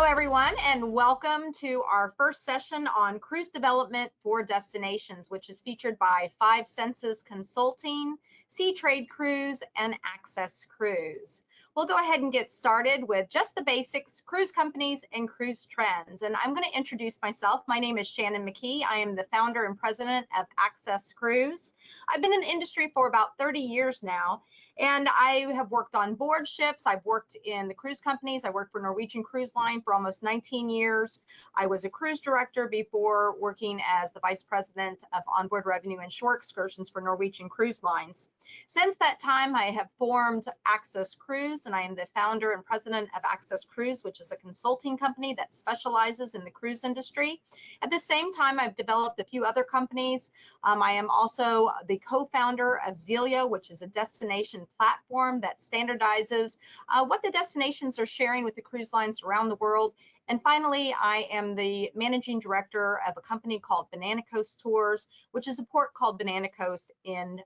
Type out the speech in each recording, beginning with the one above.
everyone, and welcome to our first session on cruise development for destinations, which is featured by 5 Senses Consulting, Sea Trade Cruise, and Access Cruise. We'll go ahead and get started with just the basics, cruise companies and cruise trends. And I'm going to introduce myself. My name is Shannon McKee. I am the founder and president of Access Cruise. I've been in the industry for about 30 years now, and I have worked on board ships. I've worked in the cruise companies. I worked for Norwegian Cruise Line for almost 19 years. I was a cruise director before working as the vice president of onboard revenue and shore excursions for Norwegian Cruise Lines. Since that time, I have formed Access Cruise, and I am the founder and president of Access Cruise, which is a consulting company that specializes in the cruise industry. At the same time, I've developed a few other companies. I am also the co-founder of Zielia, which is a destination platform that standardizes what the destinations are sharing with the cruise lines around the world. And finally, I am the managing director of a company called Banana Coast Tours, which is a port called Banana Coast in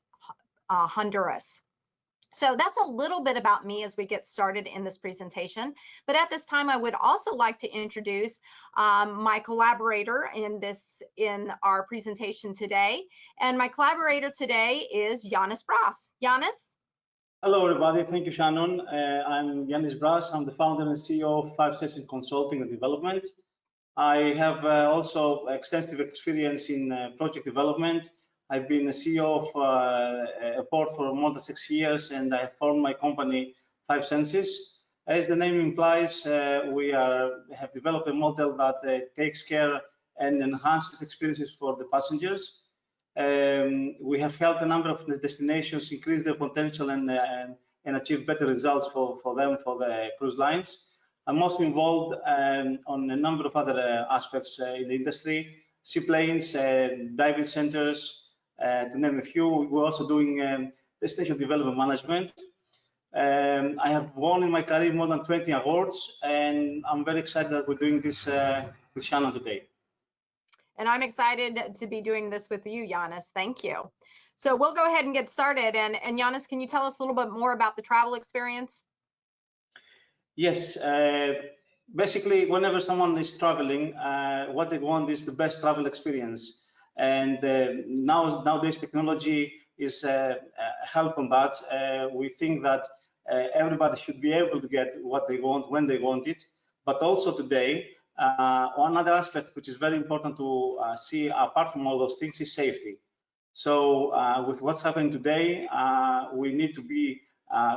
Honduras. So that's a little bit about me as we get started in this presentation. But at this time, I would also like to introduce my collaborator in our presentation today. And my collaborator today is Ioannis Bras. Ioannis? Hello, everybody. Thank you, Shannon. I'm Ioannis Bras. I'm the founder and CEO of 5 Senses Consulting and Development. I have also extensive experience in project development. I've been a CEO of a port for more than 6 years, and I have formed my company 5 Senses. As the name implies, we have developed a model that takes care and enhances experiences for the passengers. We have helped a number of the destinations increase their potential and achieve better results for the cruise lines. I'm also involved on a number of other aspects in the industry: seaplanes, diving centers, to name a few. We're also doing destination development management. I have won in my career more than 20 awards, and I'm very excited that we're doing this with Shannon today. And I'm excited to be doing this with you, Ioannis. Thank you. So we'll go ahead and get started. And Ioannis, can you tell us a little bit more about the travel experience? Yes. Basically, whenever someone is traveling, what they want is the best travel experience. And nowadays, technology is help on that. We think that everybody should be able to get what they want when they want it. But also today, one other aspect which is very important to see apart from all those things is safety. So with what's happening today, we need to be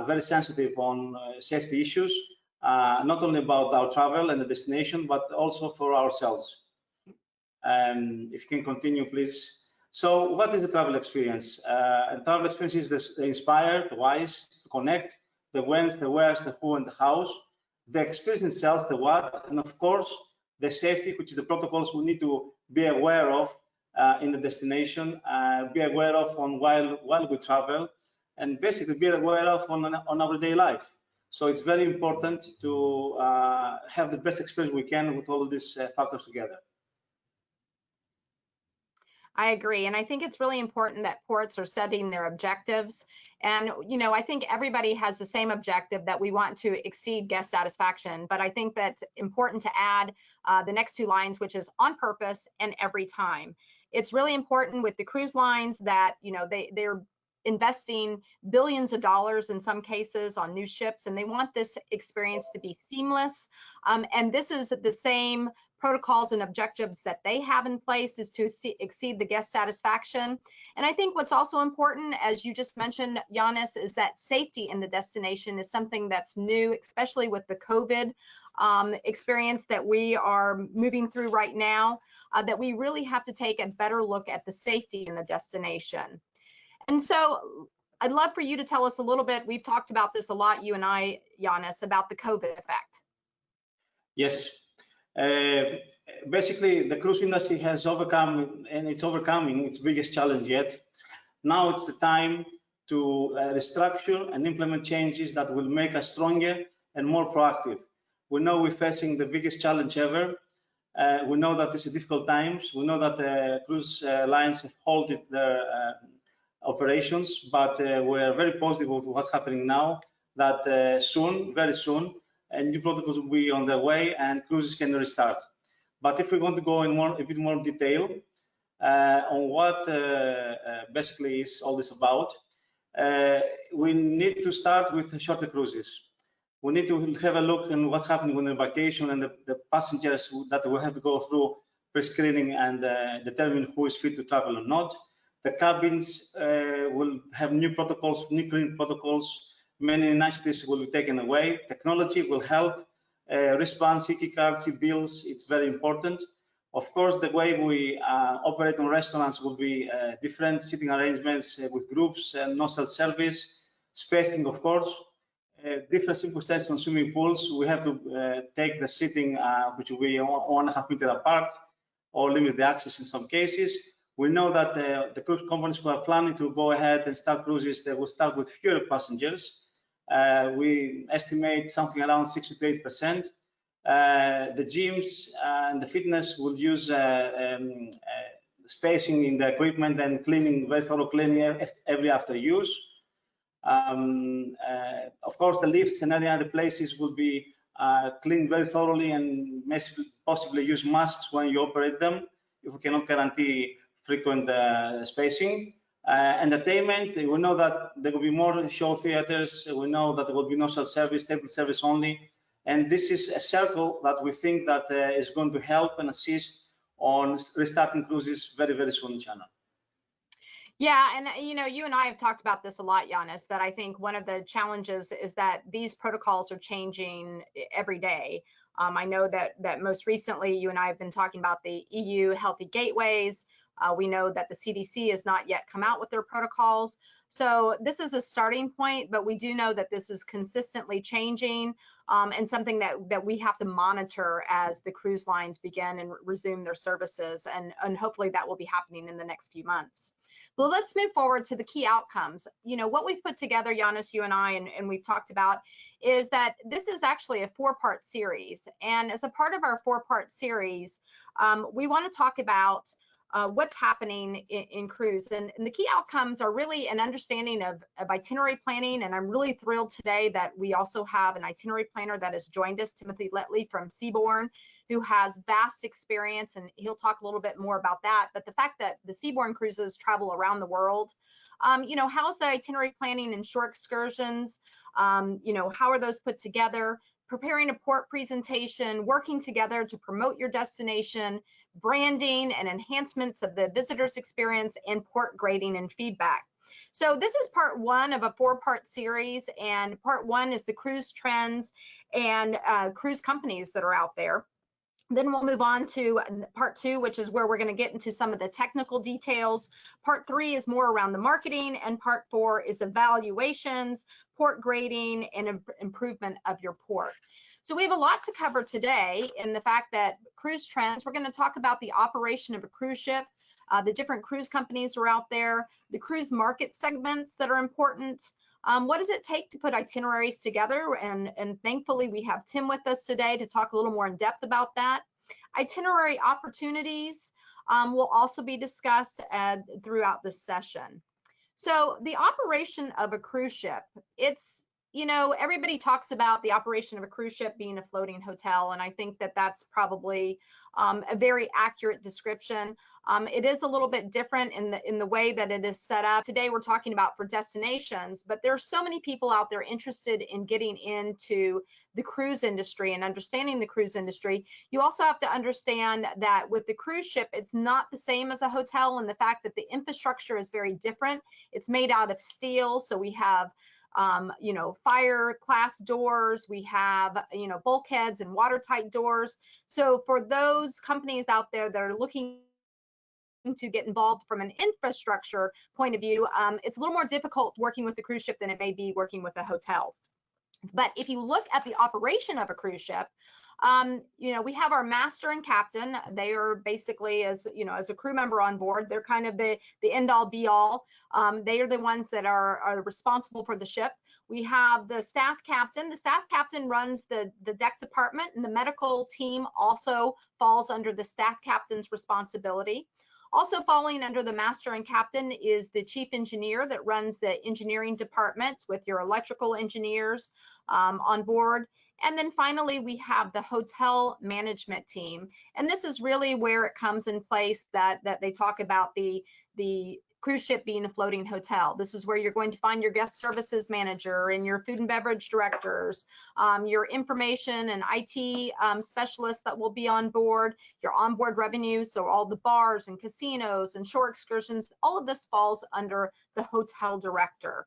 very sensitive on safety issues, not only about our travel and the destination, but also for ourselves. If you can continue, please. So what is the travel experience? Travel experience is the inspire, the whys, to connect, the whens, the wheres, the who, and the hows, the experience itself, the what, and of course, the safety, which is the protocols we need to be aware of in the destination, be aware of while we travel, and basically be aware of on our day life. So it's very important to have the best experience we can with all of these factors together. I agree. And I think it's really important that ports are setting their objectives. And, you know, I think everybody has the same objective, that we want to exceed guest satisfaction. But I think that's important to add the next 2 lines, which is on purpose and every time. It's really important with the cruise lines that, you know, they're investing billions of dollars in some cases on new ships, and they want this experience to be seamless. And this is the same protocols and objectives that they have in place, is to exceed the guest satisfaction. And I think what's also important, as you just mentioned, Ioannis, is that safety in the destination is something that's new, especially with the COVID experience that we are moving through right now, that we really have to take a better look at the safety in the destination. And so I'd love for you to tell us a little bit, we've talked about this a lot, you and I, Ioannis, about the COVID effect. Yes. Basically, the cruise industry has overcome, and it's overcoming its biggest challenge yet. Now it's the time to restructure and implement changes that will make us stronger and more proactive. We know we're facing the biggest challenge ever. We know that these are difficult times. We know that cruise lines have halted their operations, but we're very positive with what's happening now, that soon, very soon, and new protocols will be on their way, and cruises can restart. But if we want to go in a bit more detail on what basically is all this about, we need to start with shorter cruises. We need to have a look at what's happening on the vacation and the passengers that will have to go through pre-screening and determine who is fit to travel or not. The cabins will have new protocols, new cleaning protocols. Many niceties will be taken away. Technology will help. Wristbands, e-key cards, e-bills, it's very important. Of course, the way we operate on restaurants will be different, seating arrangements with groups, no self-service, spacing, of course. Different circumstances on swimming pools, we have to take the seating, which will be 1.5 meters apart, or limit the access in some cases. We know that the cruise companies who are planning to go ahead and start cruises, they will start with fewer passengers. We estimate something around 60 to 8%. The gyms and the fitness will use spacing in the equipment and cleaning, very thorough cleaning every after use. Of course, the lifts and any other places will be cleaned very thoroughly, and possibly use masks when you operate them if we cannot guarantee frequent spacing. Entertainment, we know that there will be more show theaters. We know that there will be no self-service, table service only. And this is a circle that we think that is going to help and assist on restarting cruises very, very soon, Shannon. Yeah, and you and I have talked about this a lot, Ioannis, that I think one of the challenges is that these protocols are changing every day. I know that most recently you and I have been talking about the EU healthy gateways. We know that the CDC has not yet come out with their protocols. So this is a starting point, but we do know that this is consistently changing, and something that we have to monitor as the cruise lines begin and resume their services. And hopefully that will be happening in the next few months. Well, let's move forward to the key outcomes. What we've put together, Ioannis, you and I, and we've talked about, is that this is actually a 4-part series. And as a part of our 4-part series, we want to talk about what's happening in cruise. And the key outcomes are really an understanding of itinerary planning. And I'm really thrilled today that we also have an itinerary planner that has joined us, Timothy Littley from Seabourne, who has vast experience, and he'll talk a little bit more about that. But the fact that the Seabourne cruises travel around the world, how's the itinerary planning and shore excursions? How are those put together? Preparing a port presentation, working together to promote your destination, branding and enhancements of the visitor's experience, and port grading and feedback. So this is part 1 of a 4-part series, and part 1 is the cruise trends and cruise companies that are out there. Then we'll move on to part 2, which is where we're going to get into some of the technical details. Part 3 is more around the marketing, and part 4 is evaluations, port grading, and improvement of your port. So we have a lot to cover today in the fact that cruise trends, we're going to talk about the operation of a cruise ship, the different cruise companies are out there, the cruise market segments that are important. What does it take to put itineraries together? And thankfully, we have Tim with us today to talk a little more in depth about that. Itinerary opportunities will also be discussed throughout this session. So the operation of a cruise ship, it's, everybody talks about the operation of a cruise ship being a floating hotel, and I think that that's probably a very accurate description. It is a little bit different in the way that it is set up. Today we're talking about for destinations, but there are so many people out there interested in getting into the cruise industry and understanding the cruise industry. You also have to understand that with the cruise ship, it's not the same as a hotel, and the fact that the infrastructure is very different. It's made out of steel, so we have fire class doors, we have, bulkheads and watertight doors. So for those companies out there that are looking to get involved from an infrastructure point of view, it's a little more difficult working with the cruise ship than it may be working with a hotel. But if you look at the operation of a cruise ship, we have our master and captain. They are basically, as a crew member on board, they're kind of the end all be all. They are the ones that are responsible for the ship. We have the staff captain. The staff captain runs the deck department, and the medical team also falls under the staff captain's responsibility. Also falling under the master and captain is the chief engineer that runs the engineering department with your electrical engineers on board. And then finally, we have the hotel management team. And this is really where it comes in place that they talk about the cruise ship being a floating hotel. This is where you're going to find your guest services manager and your food and beverage directors, your information and IT specialists that will be on board, your onboard revenue, so all the bars and casinos and shore excursions, all of this falls under the hotel director.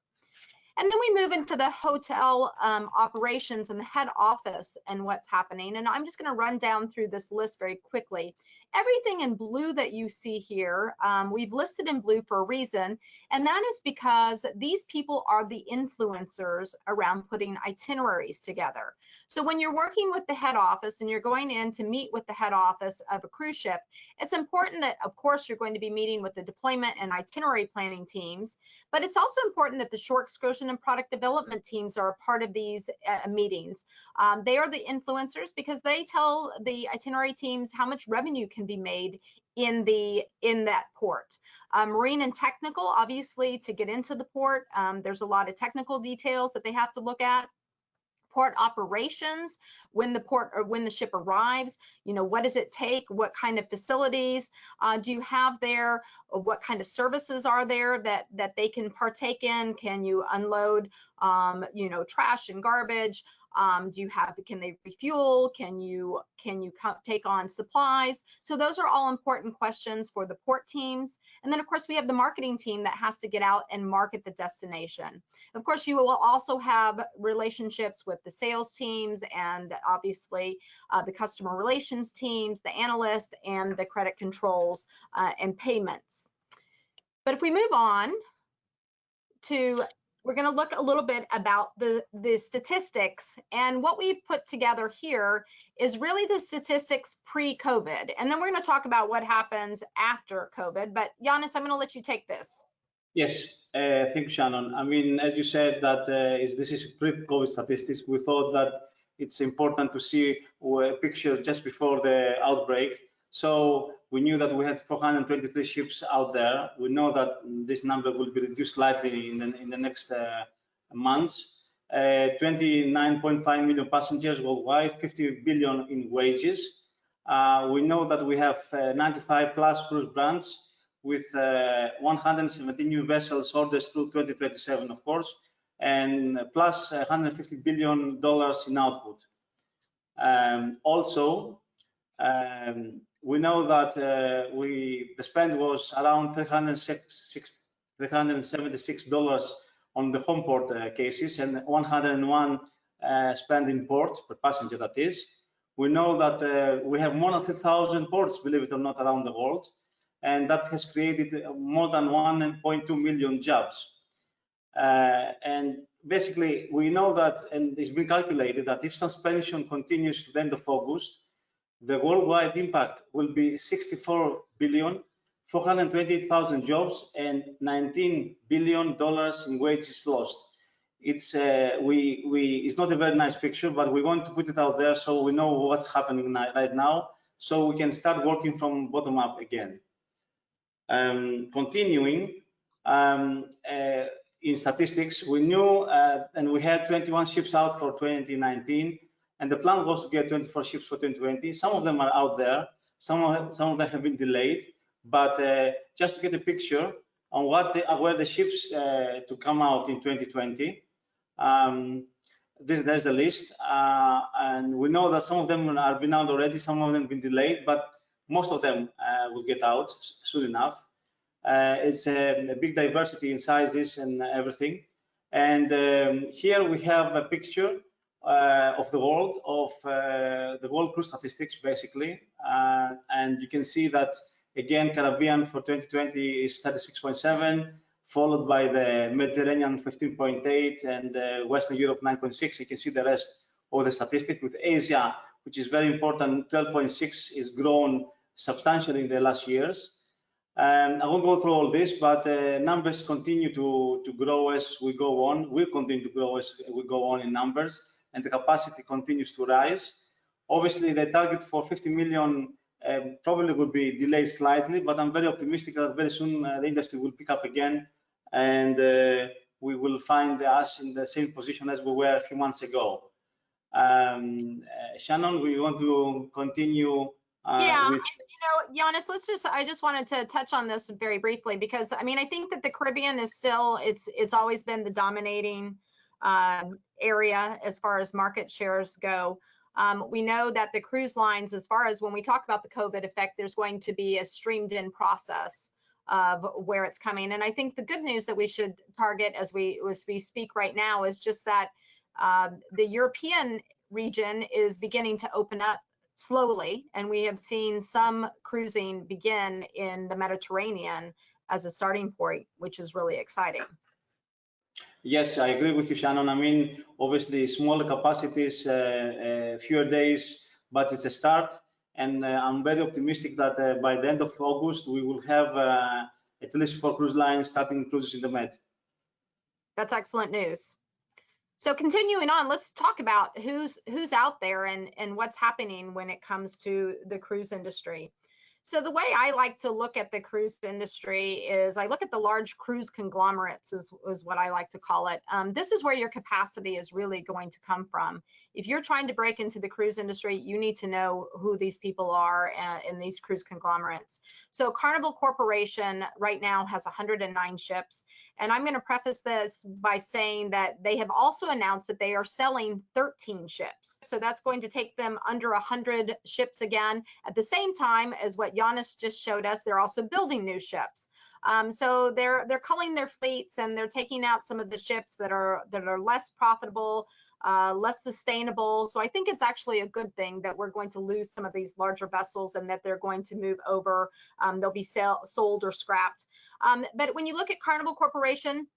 And then we move into the hotel operations and the head office and what's happening. And I'm just going to run down through this list very quickly. Everything in blue that you see here, we've listed in blue for a reason, and that is because these people are the influencers around putting itineraries together. So when you're working with the head office and you're going in to meet with the head office of a cruise ship, it's important that, of course, you're going to be meeting with the deployment and itinerary planning teams, but it's also important that the shore excursion and product development teams are a part of these meetings. They are the influencers because they tell the itinerary teams how much revenue can be made in that port. Marine and technical, obviously, to get into the port, there's a lot of technical details that they have to look at. Port operations, when the ship arrives, what does it take? What kind of facilities do you have there? What kind of services are there that they can partake in? Can you unload, trash and garbage? Can they refuel? Can you take on supplies? So those are all important questions for the port teams. And then of course we have the marketing team that has to get out and market the destination. Of course, you will also have relationships with the sales teams and obviously the customer relations teams, the analysts, and the credit controls and payments. But if we move on to, we're going to look a little bit about the statistics, and what we've put together here is really the statistics pre-COVID, and then we're going to talk about what happens after COVID. But Ioannis, I'm going to let you take this. Yes, thank you, Shannon. I mean, as you said, that this is pre-COVID statistics. We thought that it's important to see a picture just before the outbreak. So we knew that we had 423 ships out there. We know that this number will be reduced slightly in the next months. 29.5 million passengers worldwide, 50 billion in wages. We know that we have 95 plus cruise brands with 117 new vessels orders through 2027, of course, and plus $150 billion in output. Also, we know that the spend was around $376 on the home port cases and 101 spend in port per passenger, that is. We know that we have more than 3,000 ports, believe it or not, around the world, and that has created more than 1.2 million jobs. And basically, we know that, and it's been calculated that if suspension continues to the end of August, the worldwide impact will be 64 billion, 428,000 jobs, and $19 billion in wages lost. It's it's not a very nice picture, but we want to put it out there so we know what's happening right now, so we can start working from bottom up again. Continuing in statistics, we knew and we had 21 ships out for 2019. And the plan was to get 24 ships for 2020. Some of them are out there. Some of them have been delayed. But just to get a picture on where the ships to come out in 2020, there's a list. And we know that some of them have been out already. Some of them have been delayed, but most of them will get out soon enough. It's a big diversity in sizes and everything. And here we have a picture of the world, the world cruise statistics, basically. And you can see that, again, Caribbean for 2020 is 36.7, followed by the Mediterranean 15.8, and Western Europe 9.6. You can see the rest of the statistic, with Asia, which is very important, 12.6, is grown substantially in the last years. I won't go through all this, but numbers continue to grow as we go on. Will continue to grow as we go on in numbers, and the capacity continues to rise. Obviously, the target for 50 million probably will be delayed slightly, but I'm very optimistic that very soon the industry will pick up again, and we will find us in the same position as we were a few months ago. Shannon, we want to continue with... Ioannis, I just wanted to touch on this very briefly, because I mean, I think that the Caribbean is still, it's always been the dominating area as far as market shares go. We know that the cruise lines, as far as when we talk about the COVID effect, there's going to be a streamed in process of where it's coming. And I think the good news that we should target as we speak right now is just that the European region is beginning to open up slowly, and we have seen some cruising begin in the Mediterranean as a starting point, which is really exciting. Yes, I agree with you, Shannon. I mean, obviously smaller capacities, fewer days, but it's a start. And I'm very optimistic that by the end of August, we will have at least 4 cruise lines starting cruises in the Med. That's excellent news. So continuing on, let's talk about who's out there and what's happening when it comes to the cruise industry. So the way I like to look at the cruise industry is I look at the large cruise conglomerates is what I like to call it. This is where your capacity is really going to come from. If you're trying to break into the cruise industry, you need to know who these people are in these cruise conglomerates. So Carnival Corporation right now has 109 ships. And I'm going to preface this by saying that they have also announced that they are selling 13 ships. So that's going to take them under 100 ships again. At the same time as what Ioannis just showed us, they're also building new ships. So they're culling their fleets, and they're taking out some of the ships that are less profitable, less sustainable. So I think it's actually a good thing that we're going to lose some of these larger vessels and that they're going to move over. They'll be sold or scrapped. But when you look at Carnival Corporation,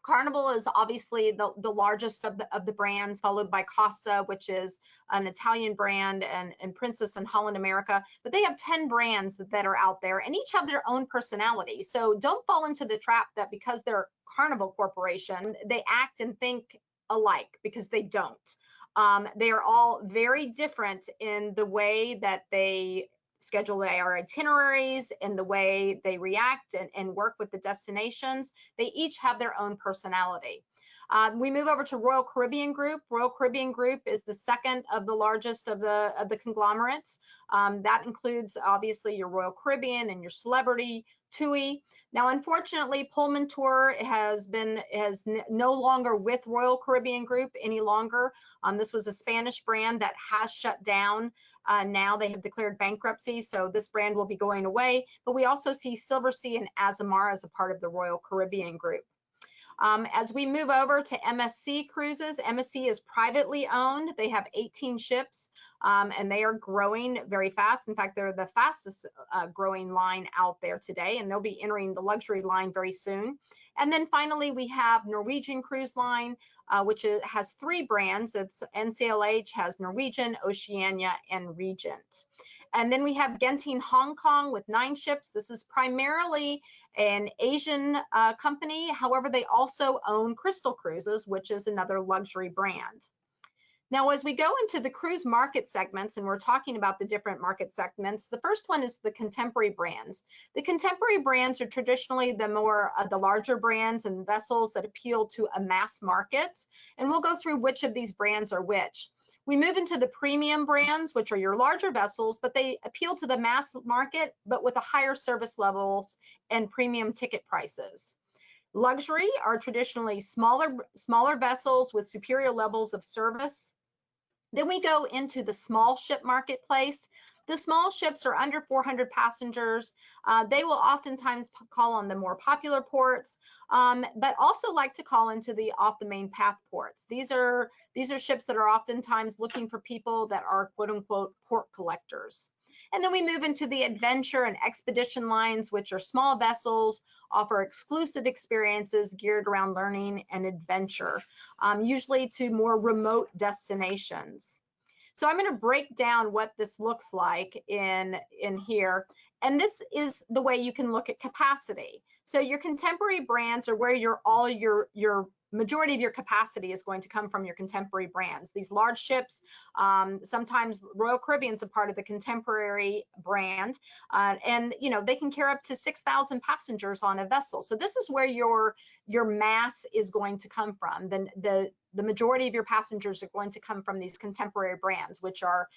Carnival is obviously the largest of the brands, followed by Costa, which is an Italian brand, and Princess and Holland America. But they have 10 brands that are out there, and each have their own personality. So don't fall into the trap that because they're Carnival Corporation, they act and think alike, because they don't. They are all very different in the way that they schedule their itineraries, in the way they react and work with the destinations. They each have their own personality. We move over to Royal Caribbean Group. Royal Caribbean Group is the second of the largest of the conglomerates. That includes obviously your Royal Caribbean and your Celebrity, TUI. Now, unfortunately, Pullman Tour has no longer with Royal Caribbean Group any longer. This was a Spanish brand that has shut down. Now they have declared bankruptcy, so this brand will be going away. But we also see Silversea and Azamara as a part of the Royal Caribbean Group. As we move over to MSC Cruises, MSC is privately owned. They have 18 ships, and they are growing very fast. In fact, they're the fastest growing line out there today, and they'll be entering the luxury line very soon. And then finally, we have Norwegian Cruise Line, which has 3 brands. It's NCLH, has Norwegian, Oceania, and Regent. And then we have Genting Hong Kong with 9 ships. This is primarily an Asian company. However, they also own Crystal Cruises, which is another luxury brand. Now, as we go into the cruise market segments, and we're talking about the different market segments, the first one is the contemporary brands. The contemporary brands are traditionally the larger brands and vessels that appeal to a mass market. And we'll go through which of these brands are which. We move into the premium brands, which are your larger vessels, but they appeal to the mass market, but with a higher service levels and premium ticket prices. Luxury are traditionally smaller vessels with superior levels of service. Then we go into the small ship marketplace. The small ships are under 400 passengers. They will oftentimes call on the more popular ports, but also like to call into the off the main path ports. These are ships that are oftentimes looking for people that are quote unquote port collectors. And then we move into the adventure and expedition lines, which are small vessels, offer exclusive experiences geared around learning and adventure, usually to more remote destinations. So I'm going to break down what this looks like in here. And this is the way you can look at capacity. So your contemporary brands are where all your majority of your capacity is going to come from your contemporary brands. These large ships, sometimes Royal Caribbean's a part of the contemporary brand, and they can carry up to 6,000 passengers on a vessel. So this is where your mass is going to come from. The majority of your passengers are going to come from these contemporary brands, which are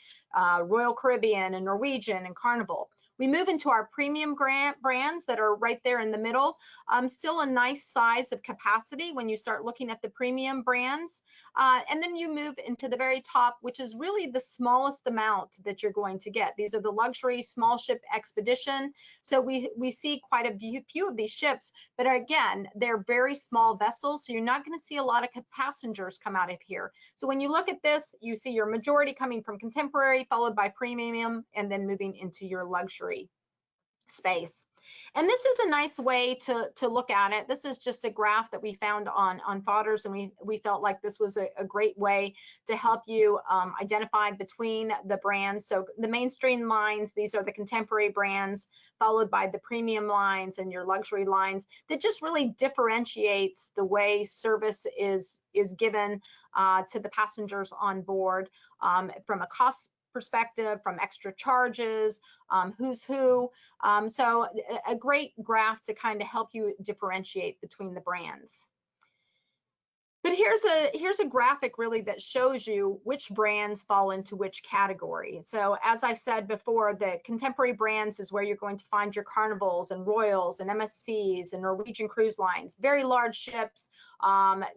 Royal Caribbean and Norwegian and Carnival. We move into our premium brands that are right there in the middle. Still a nice size of capacity when you start looking at the premium brands. And then you move into the very top, which is really the smallest amount that you're going to get. These are the luxury small ship expedition. So we see quite a few of these ships, but again, they're very small vessels, so you're not going to see a lot of passengers come out of here. So when you look at this, you see your majority coming from contemporary, followed by premium, and then moving into your luxury space. And this is a nice way to look at it. This is just a graph that we found on Fodders, and we felt like this was a great way to help you identify between the brands. So the mainstream lines, these are the contemporary brands, followed by the premium lines and your luxury lines. That just really differentiates the way service is given to the passengers on board from a cost perspective, from extra charges, who's who. So a great graph to kind of help you differentiate between the brands. But here's a graphic really that shows you which brands fall into which category. So as I said before, the contemporary brands is where you're going to find your Carnivals and Royals and MSCs and Norwegian Cruise Lines, very large ships.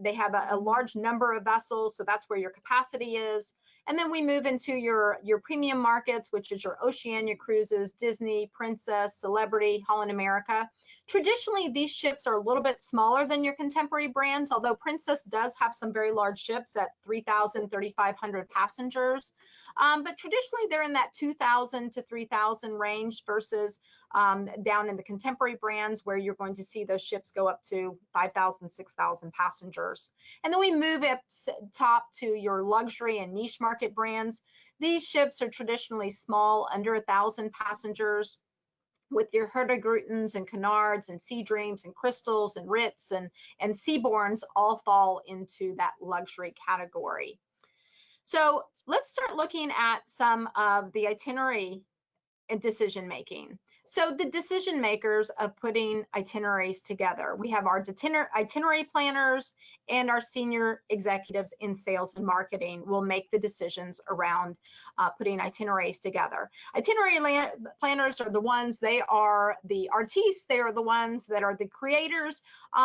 They have a large number of vessels, so that's where your capacity is. And then we move into your premium markets, which is your Oceania Cruises, Disney, Princess, Celebrity, Holland America. Traditionally, these ships are a little bit smaller than your contemporary brands, although Princess does have some very large ships at 3,000, 3,500 passengers. But traditionally, they're in that 2,000 to 3,000 range versus down in the contemporary brands where you're going to see those ships go up to 5,000, 6,000 passengers. And then we move up top to your luxury and niche market brands. These ships are traditionally small, under 1,000 passengers, with your Hurtigrutens and Cunards and Sea Dreams and Crystals and Ritz and Seabournes all fall into that luxury category. So let's start looking at some of the itinerary and decision making. So the decision makers of putting itineraries together, we have our itinerary planners and our senior executives in sales and marketing will make the decisions around putting itineraries together. Itinerary planners are the ones, they are the artistes, they are the ones that are the creators,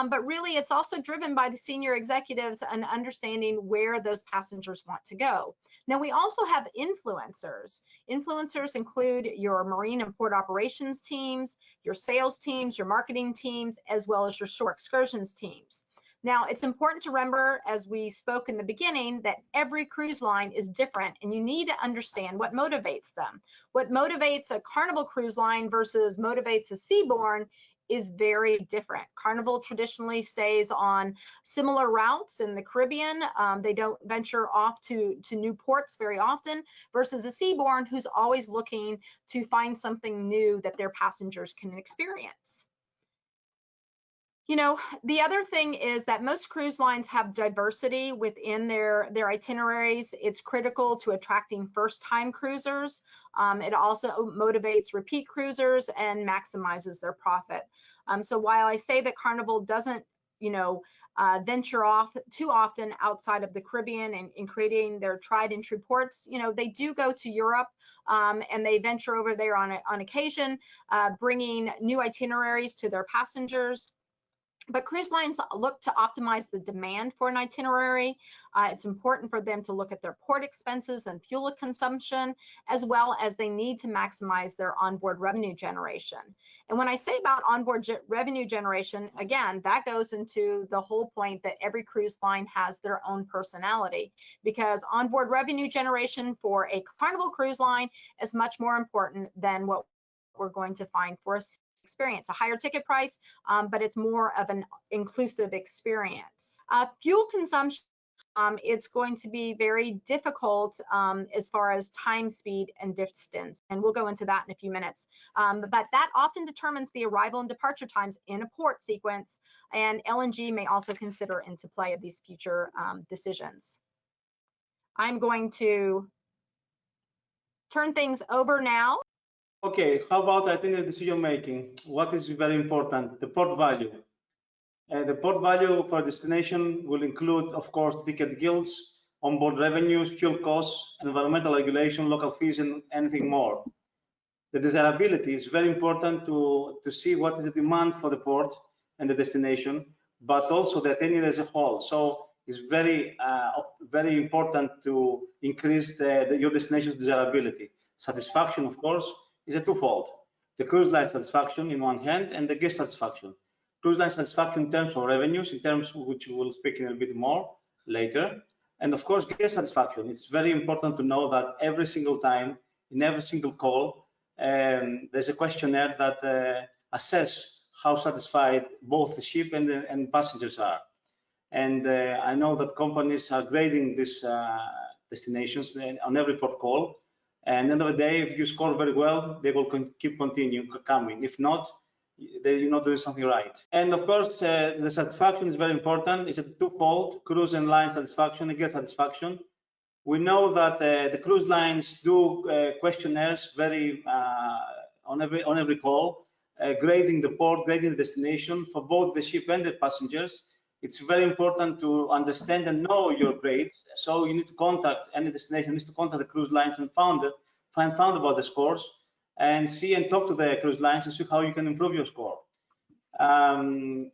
but really it's also driven by the senior executives and understanding where those passengers want to go. Now we also have influencers. Influencers include your marine and port operations teams, your sales teams, your marketing teams, as well as your shore excursions teams. Now, it's important to remember, as we spoke in the beginning, that every cruise line is different and you need to understand what motivates them. What motivates a Carnival cruise line versus motivates a Seabourne is very different. Carnival traditionally stays on similar routes in the Caribbean. They don't venture off to new ports very often, versus a Seabourne who's always looking to find something new that their passengers can experience. You know, the other thing is that most cruise lines have diversity within their itineraries. It's critical to attracting first-time cruisers. It also motivates repeat cruisers and maximizes their profit. So while I say that Carnival doesn't, venture off too often outside of the Caribbean and creating their tried and true ports, they do go to Europe and they venture over there on occasion, bringing new itineraries to their passengers. But cruise lines look to optimize the demand for an itinerary. It's important for them to look at their port expenses and fuel consumption, as well as they need to maximize their onboard revenue generation. And when I say about onboard revenue generation, again, that goes into the whole point that every cruise line has their own personality, because onboard revenue generation for a Carnival cruise line is much more important than what we're going to find for a experience. A higher ticket price, but it's more of an inclusive experience. Fuel consumption it's going to be very difficult as far as time, speed, and distance. And we'll go into that in a few minutes. But that often determines the arrival and departure times in a port sequence, and LNG may also consider into play of these future decisions. I'm going to turn things over now. Okay, how about itinerary decision making? What is very important? The port value. The port value for destination will include, of course, ticket yields, onboard revenues, fuel costs, environmental regulation, local fees, and anything more. The desirability is very important to see what is the demand for the port and the destination, but also the itinerary as a whole. So it's very important to increase your destination's desirability. Satisfaction, of course, is a twofold. The cruise line satisfaction in one hand and the guest satisfaction. Cruise line satisfaction in terms of revenues, in terms of which we'll speak in a bit more later. And of course, guest satisfaction. It's very important to know that every single time, in every single call, there's a questionnaire that assess how satisfied both the ship and passengers are. And I know that companies are grading these destinations on every port call. And at the end of the day, if you score very well, they will keep continuing coming. If not, you're not doing something right. And of course, the satisfaction is very important. It's a twofold: cruise and line satisfaction and guest satisfaction. We know that the cruise lines do questionnaires very on every call, grading the port, grading the destination for both the ship and the passengers. It's very important to understand and know your grades. So you need to contact any destination, needs to contact the cruise lines and find about the scores, and see and talk to the cruise lines and see how you can improve your score. On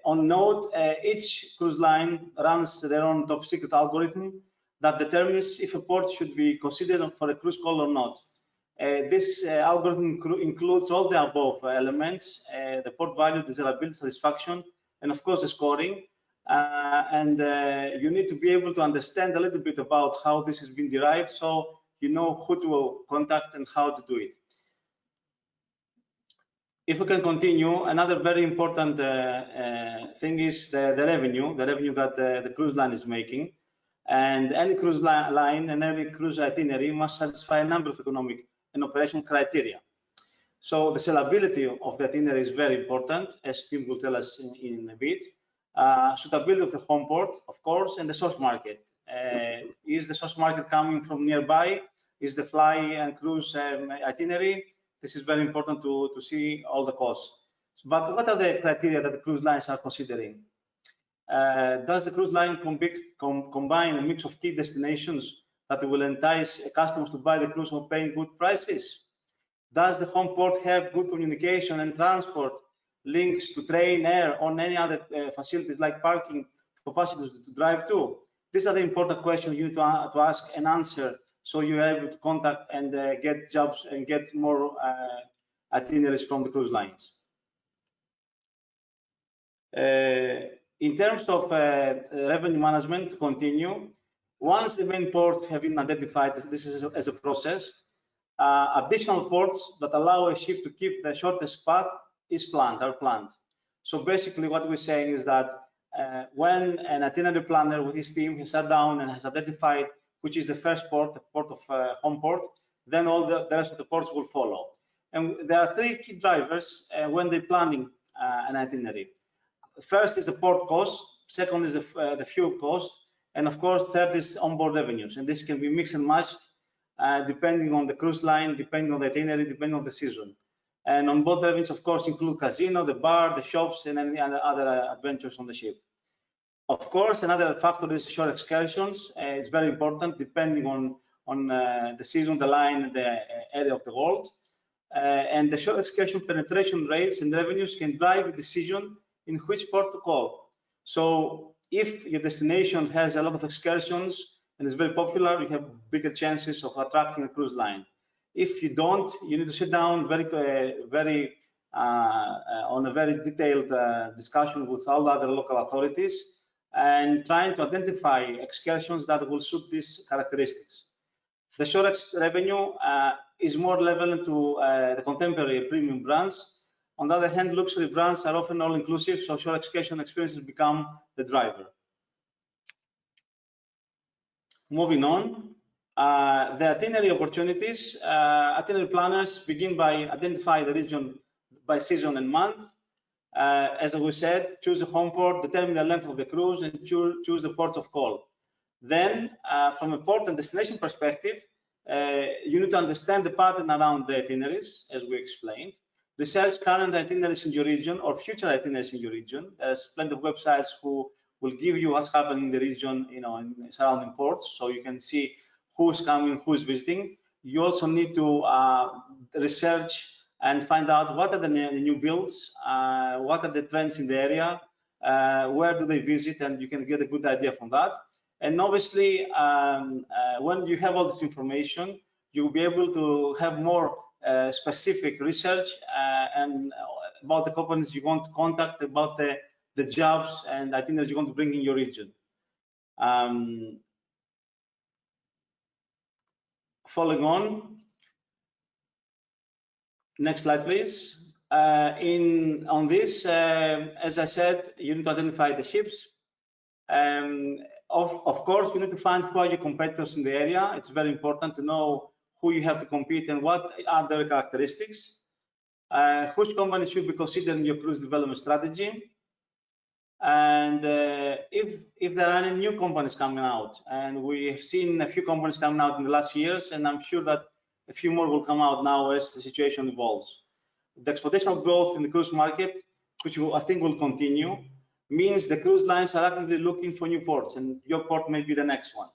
note, each cruise line runs their own top secret algorithm that determines if a port should be considered for a cruise call or not. This algorithm includes all the above elements: the port value, desirability, satisfaction, and of course the scoring. You need to be able to understand a little bit about how this has been derived, so you know who to contact and how to do it. If we can continue, another very important thing is the revenue that the cruise line is making. And any cruise line and every cruise itinerary must satisfy a number of economic and operational criteria. So the sellability of the itinerary is very important, as Tim will tell us in a bit. Suitability of the home port, of course, and the source market. Is the source market coming from nearby? Is the fly and cruise itinerary? This is very important to see all the costs. But what are the criteria that the cruise lines are considering? Does the cruise line combine a mix of key destinations that will entice customers to buy the cruise or paying good prices? Does the home port have good communication and transport links to train, air, or any other facilities like parking for passengers to drive to? These are the important questions you need to ask and answer, so you are able to contact and get jobs and get more itineraries from the cruise lines. In terms of revenue management, to continue, once the main ports have been identified, this is as a process, additional ports that allow a ship to keep the shortest path are planned. So basically what we're saying is that when an itinerary planner with his team has sat down and has identified which is the first port, the port of home port, then all the rest of the ports will follow. And there are three key drivers when they're planning an itinerary. First is the port cost, second is the fuel cost, and of course third is onboard revenues. And this can be mixed and matched depending on the cruise line, depending on the itinerary, depending on the season. And onboard revenues, of course, include casino, the bar, the shops, and any other adventures on the ship. Of course, another factor is shore excursions. It's very important depending on the season, the line, the area of the world. And the shore excursion penetration rates and revenues can drive a decision in which port to call. So if your destination has a lot of excursions and is very popular, you have bigger chances of attracting a cruise line. If you don't, you need to sit down on a very detailed discussion with all the other local authorities and trying to identify excursions that will suit these characteristics. The shore revenue is more relevant to the contemporary premium brands. On the other hand, luxury brands are often all-inclusive, so shore excursion experiences become the driver. Moving on, the itinerary opportunities. Itinerary planners begin by identifying the region by season and month. As we said, choose a home port, determine the length of the cruise, and choose the ports of call. Then, from a port and destination perspective, you need to understand the pattern around the itineraries, as we explained. Research current itineraries in your region or future itineraries in your region. There's plenty of websites who will give you what's happening in the region, you know, in surrounding ports, so you can see who's coming, who's visiting. You also need to research and find out what are the new builds, what are the trends in the area, where do they visit, and you can get a good idea from that. And obviously, when you have all this information, you'll be able to have more specific research and about the companies you want to contact, about the jobs and itineraries you want to bring in your region. Following on, next slide, please. On this, as I said, you need to identify the ships. Of course, you need to find who are your competitors in the area. It's very important to know who you have to compete and what are their characteristics. Which companies should be considered in your cruise development strategy. And if there are any new companies coming out, and we have seen a few companies coming out in the last years, and I'm sure that a few more will come out now as the situation evolves. The exponential growth in the cruise market, which I think will continue, means the cruise lines are actively looking for new ports, and your port may be the next one.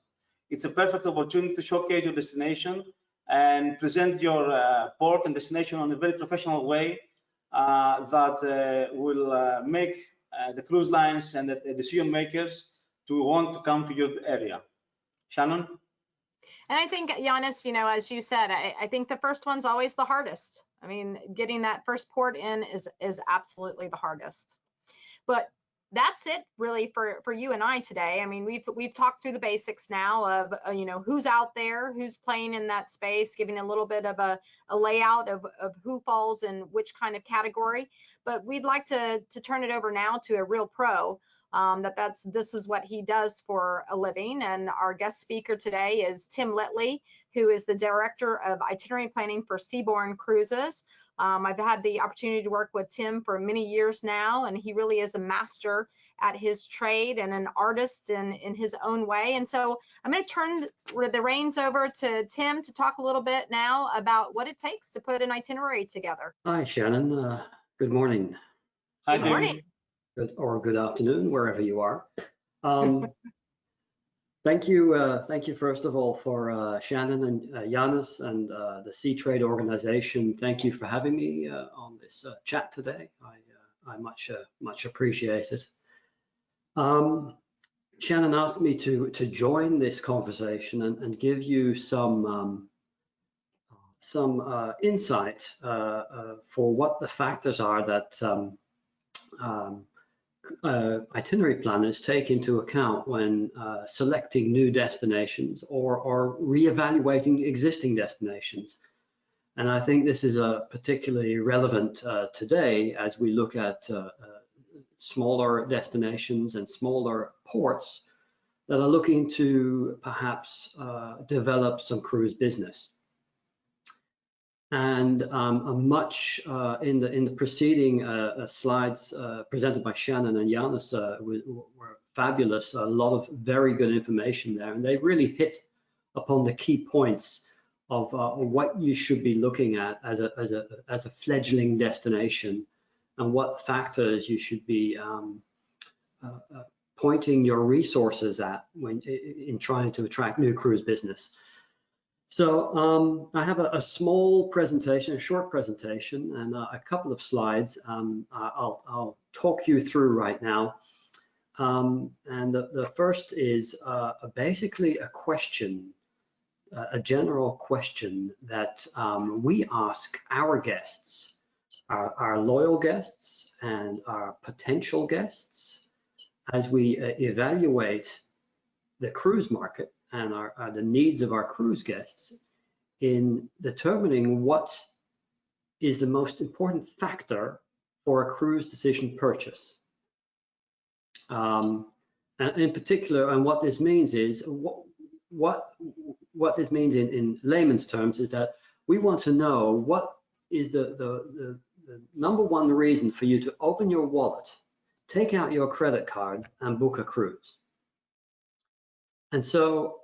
It's a perfect opportunity to showcase your destination and present your port and destination in a very professional way that will make the cruise lines and the decision makers to want to come to your area. Shannon? And I think, Ioannis, you know, as you said, I think the first one's always the hardest. I mean, getting that first port in is absolutely the hardest. But that's it really for you and I today. I mean, we've talked through the basics now of you know, who's out there, who's playing in that space, giving a little bit of a layout of who falls in which kind of category. But we'd like to turn it over now to a real pro. This is what he does for a living. And our guest speaker today is Tim Littley, who is the director of itinerary planning for Seabourne Cruises. I've had the opportunity to work with Tim for many years now, and he really is a master at his trade and an artist in his own way. And so I'm going to turn the reins over to Tim to talk a little bit now about what it takes to put an itinerary together. Hi, Shannon. Good morning. Hi, good morning. Good afternoon, wherever you are. Thank you first of all for Shannon and Ioannis and the Sea Trade organization. Thank you for having me on this chat today. I much appreciate it. Shannon asked me to join this conversation and give you some insight for what the factors are that itinerary planners take into account when selecting new destinations or re-evaluating existing destinations. And I think this is particularly relevant today as we look at smaller destinations and smaller ports that are looking to perhaps develop some cruise business. And much in the preceding slides presented by Shannon and Ioannis were fabulous. A lot of very good information there, and they really hit upon the key points of what you should be looking at as a fledgling destination, and what factors you should be pointing your resources at when in trying to attract new cruise business. So I have a small presentation, a short presentation, and a couple of slides I'll talk you through right now. And the first is basically a question, a general question that we ask our guests, our loyal guests and our potential guests, as we evaluate the cruise market and the needs of our cruise guests in determining what is the most important factor for a cruise decision purchase. And in particular, and what this means is what this means in layman's terms is that we want to know what is the number one reason for you to open your wallet, take out your credit card, and book a cruise. And so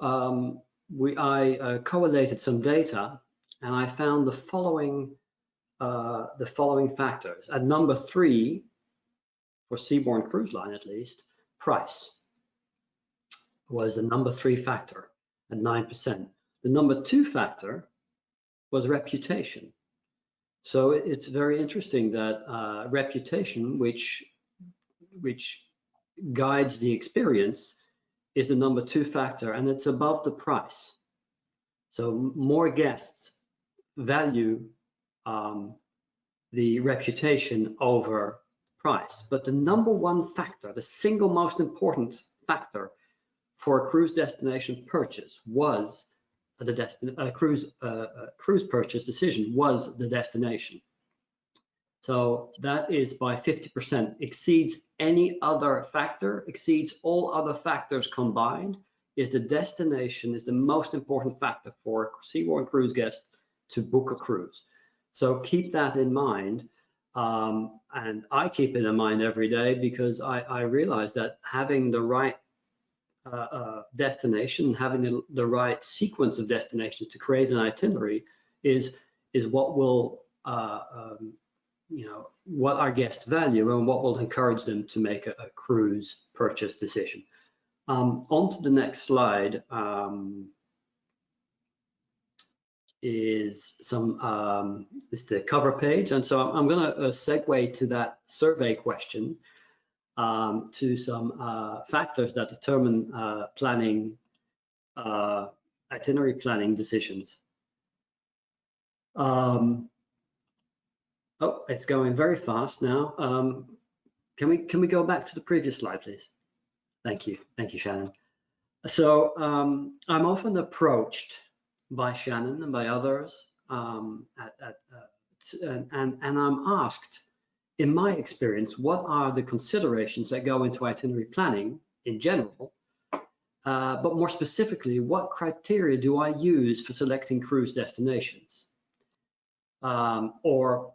I collated some data, and I found the following factors. At number 3, for Seabourne Cruise Line at least, price was the number 3 factor at 9%. The number 2 factor was reputation. So it's very interesting that reputation, which guides the experience, is the number 2 factor, and it's above the price. So more guests value the reputation over price. But the number 1 factor, the single most important factor for a cruise destination purchase was the cruise purchase decision was the destination. So that is by 50%, exceeds any other factor, exceeds all other factors combined. Is the destination is the most important factor for Seabourne cruise guests to book a cruise. So keep that in mind, and I keep it in mind every day, because I realize that having the right destination, having the right sequence of destinations to create an itinerary is what will what our guests value and what will encourage them to make a cruise purchase decision. On to the next slide is is the cover page, and so I'm going to segue to that survey question, to some factors that determine itinerary planning decisions. Oh, it's going very fast now. Can we go back to the previous slide, please? Thank you, Shannon. So I'm often approached by Shannon and by others, and I'm asked, in my experience, what are the considerations that go into itinerary planning in general, but more specifically, what criteria do I use for selecting cruise destinations? Or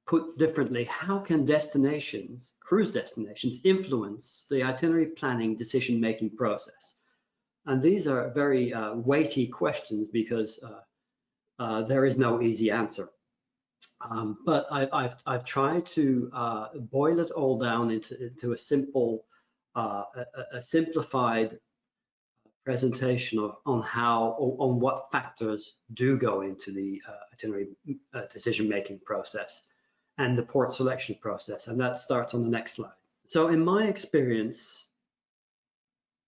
put differently, how can cruise destinations, influence the itinerary planning decision-making process? And these are very weighty questions, because there is no easy answer. But I've tried to boil it all down into a simple, a simplified presentation on what factors do go into the itinerary decision-making process and the port selection process, and that starts on the next slide. So in my experience,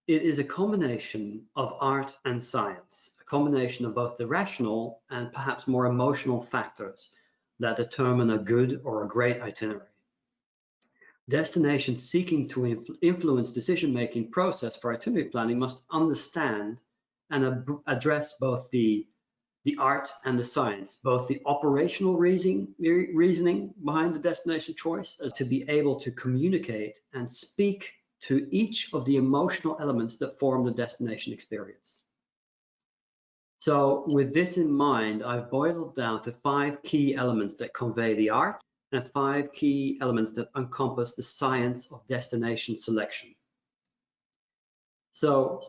it is a combination of art and science, a combination of both the rational and perhaps more emotional factors that determine a good or a great itinerary. Destinations seeking to influence decision-making process for itinerary planning must understand and address both the art and the science, both the operational reasoning behind the destination choice, as to be able to communicate and speak to each of the emotional elements that form the destination experience. So with this in mind, I've boiled it down to 5 key elements that convey the art and 5 key elements that encompass the science of destination selection. So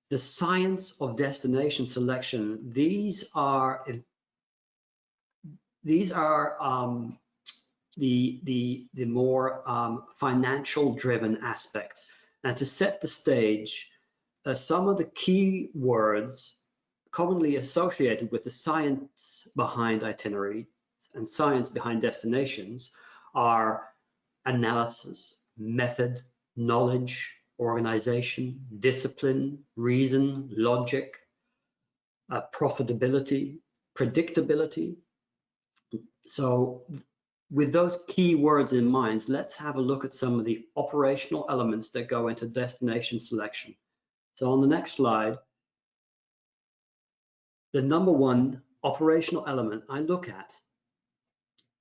the science of destination selection, these are the more financial driven aspects. And to set the stage, some of the key words commonly associated with the science behind itinerary and science behind destinations are analysis, method, knowledge, organization, discipline, reason, logic, profitability, predictability. So with those key words in mind, let's have a look at some of the operational elements that go into destination selection. So on the next slide, the number 1 operational element I look at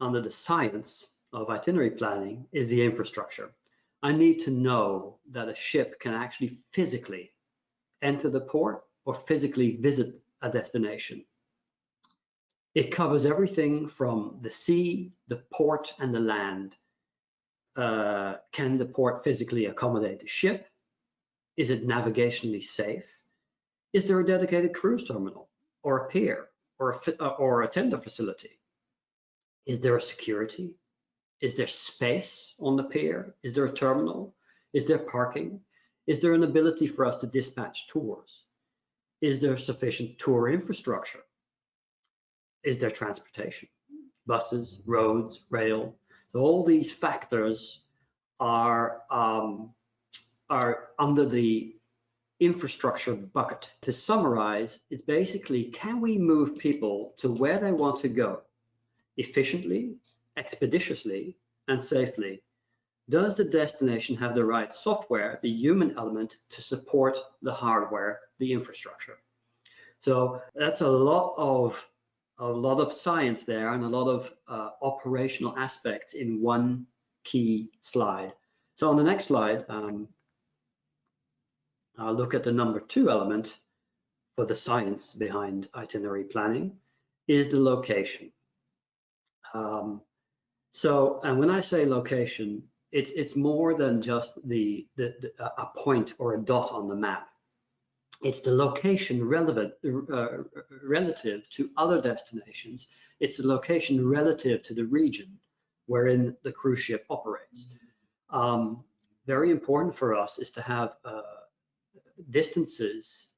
under the science of itinerary planning is the infrastructure. I need to know that a ship can actually physically enter the port or physically visit a destination. It covers everything from the sea, the port, and the land. Can the port physically accommodate the ship? Is it navigationally safe? Is there a dedicated cruise terminal or a pier or a tender facility? Is there a security? Is there space on the pier? Is there a terminal? Is there parking? Is there an ability for us to dispatch tours? Is there sufficient tour infrastructure? Is there transportation? Buses, roads, rail? So all these factors are under the infrastructure bucket. To summarize, it's basically, can we move people to where they want to go efficiently, expeditiously, and safely? Does the destination have the right software, the human element, to support the hardware, the infrastructure? So that's a lot of science there and a lot of operational aspects in one key slide. So on the next slide, I'll look at the number 2 element for the science behind itinerary planning, is the location. And when I say location, it's more than just a point or a dot on the map. It's the location relative to other destinations. It's the location relative to the region wherein the cruise ship operates. Very important for us is to have distances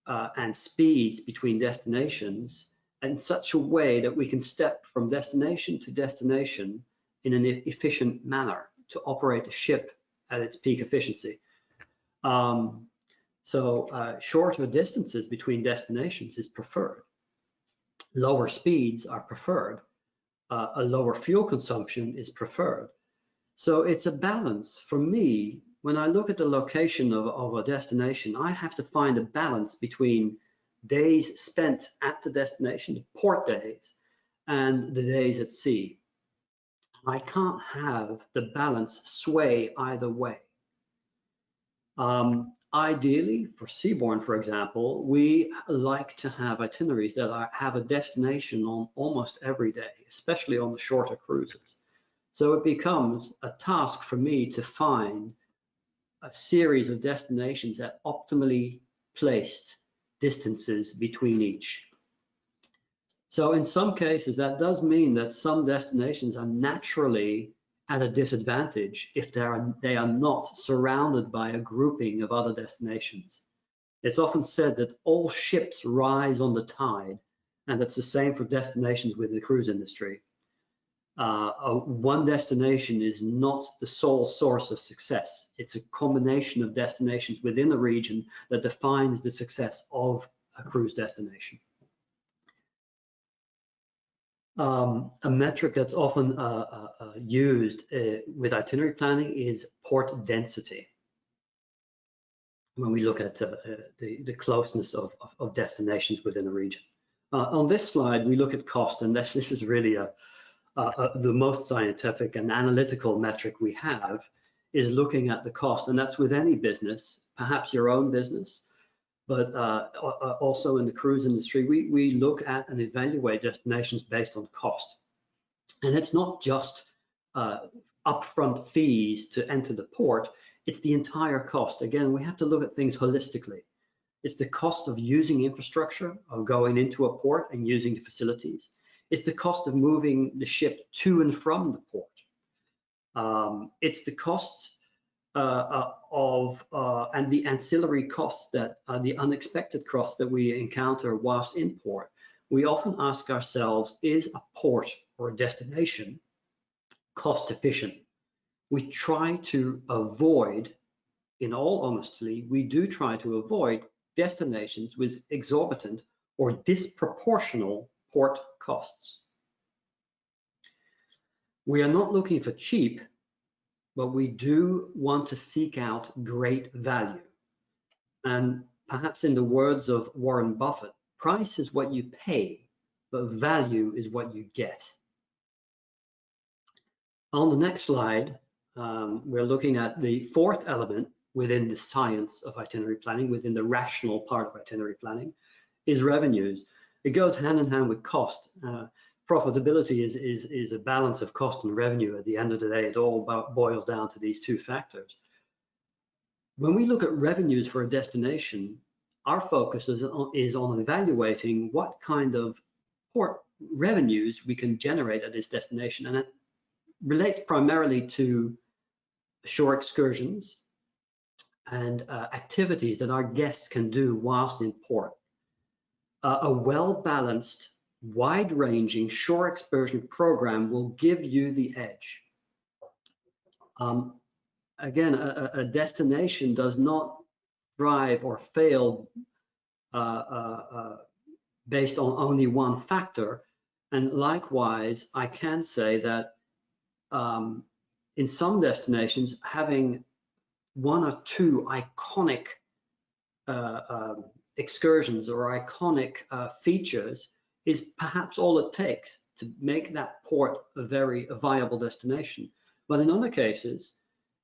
and speeds between destinations in such a way that we can step from destination to destination in an efficient manner to operate the ship at its peak efficiency. Shorter distances between destinations is preferred. Lower speeds are preferred. A lower fuel consumption is preferred. So it's a balance. For me, when I look at the location of a destination, I have to find a balance between days spent at the destination, the port days, and the days at sea. I can't have the balance sway either way. Ideally, for Seabourne, for example, we like to have itineraries that have a destination on almost every day, especially on the shorter cruises. So it becomes a task for me to find a series of destinations at optimally placed distances between each. So in some cases, that does mean that some destinations are naturally at a disadvantage if they are not surrounded by a grouping of other destinations. It's often said that all ships rise on the tide, and that's the same for destinations within the cruise industry. One destination is not the sole source of success. It's a combination of destinations within a region that defines the success of a cruise destination. A metric that's often used with itinerary planning is port density. When we look at the closeness of destinations within a region. On this slide, we look at cost, and this is really the most scientific and analytical metric we have, is looking at the cost, and that's with any business, perhaps your own business, but also in the cruise industry, we look at and evaluate destinations based on cost. And it's not just upfront fees to enter the port, it's the entire cost. Again, we have to look at things holistically. It's the cost of using infrastructure, of going into a port and using the facilities. It's the cost of moving the ship to and from the port. It's the cost and the ancillary costs that the unexpected costs that we encounter whilst in port. We often ask ourselves, is a port or a destination cost efficient? We try to avoid, in all honesty, we do try to avoid destinations with exorbitant or disproportional port costs. We are not looking for cheap, but we do want to seek out great value. And perhaps in the words of Warren Buffett, price is what you pay, but value is what you get. On the next slide, we're looking at the fourth element within the science of itinerary planning, within the rational part of itinerary planning, is revenues. It goes hand in hand with cost. Profitability is a balance of cost and revenue. At the end of the day, it all boils down to these two factors. When we look at revenues for a destination, our focus is on evaluating what kind of port revenues we can generate at this destination, and it relates primarily to shore excursions and activities that our guests can do whilst in port. A well-balanced, wide-ranging shore excursion program will give you the edge. Again, a destination does not thrive or fail based on only one factor. And likewise, I can say that in some destinations, having one or two iconic excursions or iconic features is perhaps all it takes to make that port a viable destination. But in other cases,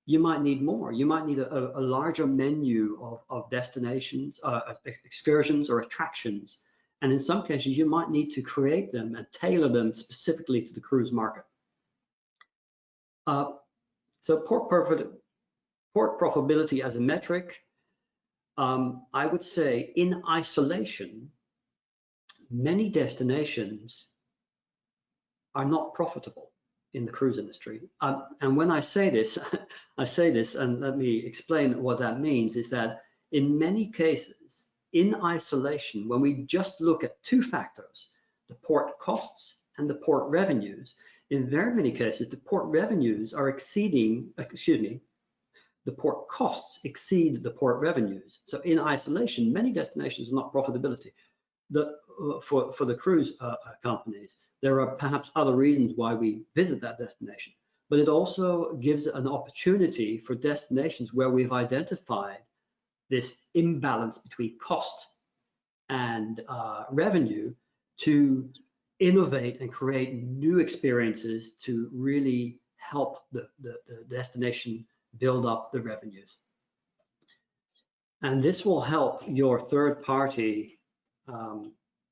you might need more. You might need a larger menu of destinations, excursions or attractions. And in some cases, you might need to create them and tailor them specifically to the cruise market. So port profitability as a metric, I would say in isolation, many destinations are not profitable in the cruise industry. And when I say this, and let me explain what that means, is that in many cases, in isolation, when we just look at two factors, the port costs and the port revenues, in very many cases, the port revenues are exceeding, the port costs exceed the port revenues. So in isolation, many destinations are not profitability. For the cruise companies, there are perhaps other reasons why we visit that destination, but it also gives an opportunity for destinations where we've identified this imbalance between cost and revenue to innovate and create new experiences to really help the destination build up the revenues. And this will help your third-party